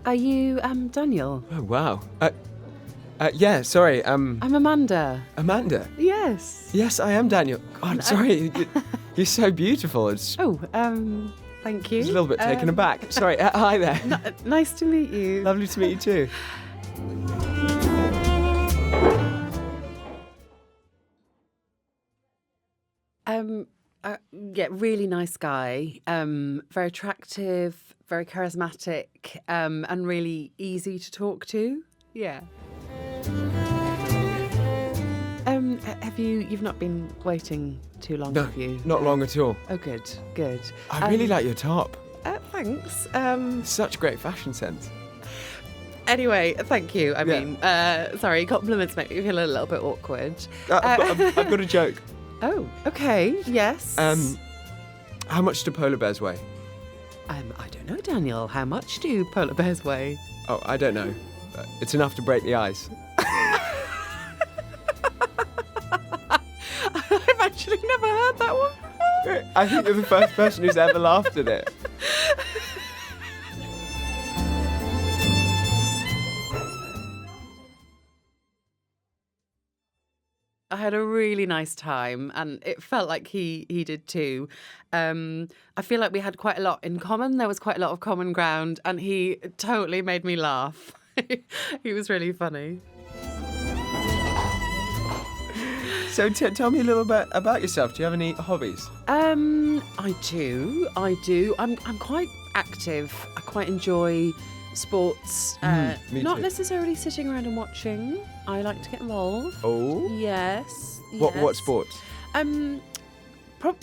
Are you, Daniel? Oh, wow. Yeah, sorry, I'm Amanda. Amanda. Yes. Yes, I am Daniel. God, I'm sorry. You're so beautiful. It's Oh, thank you. a little bit taken aback. Sorry, hi there. Nice to meet you. Lovely to meet you too. Yeah, really nice guy. Very attractive, very charismatic, and really easy to talk to. Yeah. You've not been waiting too long, No, have you? not long at all. Oh, good, good. I really like your top. Thanks. Such great fashion sense. Anyway, thank you. I Yeah. mean, sorry, compliments make me feel a little bit awkward. I've got a joke. Oh, okay, yes. How much do polar bears weigh? I don't know, Daniel. How much do polar bears weigh? Oh, I don't know. It's enough to break the ice. I've actually never heard that one before. I think you're the first person who's ever laughed at it. I had a really nice time, and it felt like he did too. I feel like we had quite a lot in common. There was quite a lot of common ground, and he totally made me laugh. He was really funny. So tell me a little bit about yourself. Do you have any hobbies? I do. I'm quite active. I quite enjoy sports. Me Not too. necessarily sitting around and watching. I like to get involved. Oh. Yes. What sports?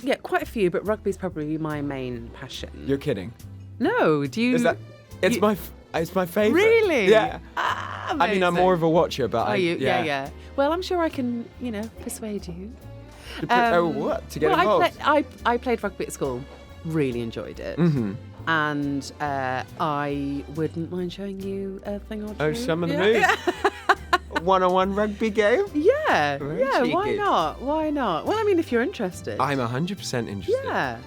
Yeah, quite a few, but rugby's probably my main passion. You're kidding. No, do you? Is that? It's you- my favourite. Really? Yeah. Ah, I mean, I'm more of a watcher, but Are you? yeah. Yeah. Well, I'm sure I can, persuade you. What? To get involved? I played rugby at school. Really enjoyed it. Mm-hmm. And I wouldn't mind showing you a thing or two. Oh, some of the Yeah. moves. One-on-one rugby game. Yeah, Very yeah. Why cheeky. not? Why not? Well, I mean, if you're interested. I'm 100% interested. Yeah.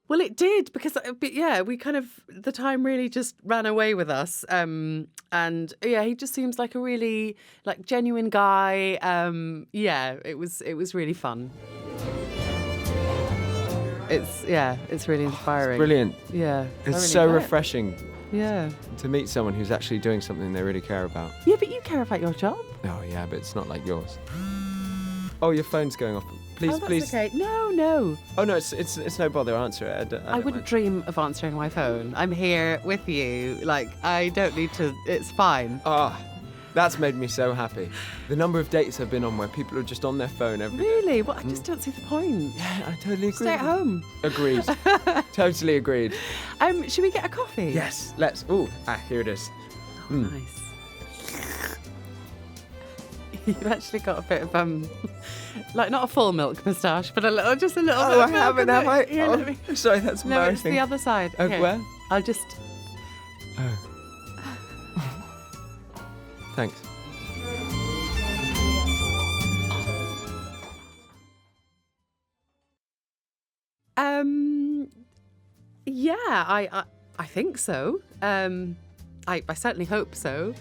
Well, it did because, but yeah, we kind of the time really just ran away with us, and yeah, he just seems like a really genuine guy. Yeah, it was really fun. It's really inspiring. Brilliant. Yeah, It's thoroughly so great. refreshing Yeah, to meet someone who's actually doing something they really care about. yeah, but you care about your job. Oh yeah, but it's not like yours. Oh, your phone's going off. Please, Oh, that's please. okay. No. Oh no, it's no bother. Answer it. I don't I wouldn't mind. dream of answering my phone. I'm here with you. I don't need to. It's fine. Ah, that's made me so happy. The number of dates I've been on where people are just on their phone every day. Really? Well, I just don't see the point. Yeah, I totally agree. Stay at home. Agreed. Totally agreed. Should we get a coffee? Yes, let's. Ooh, here it is. Oh, nice. You've actually got a bit of not a full milk moustache, but just a little bit. Oh, of I milk haven't, in have it. I? Here, Oh, let me. sorry, that's No, it's embarrassing. the other side. Oh, Here. where? I'll just. Oh. Thanks. Yeah, I think so. I certainly hope so.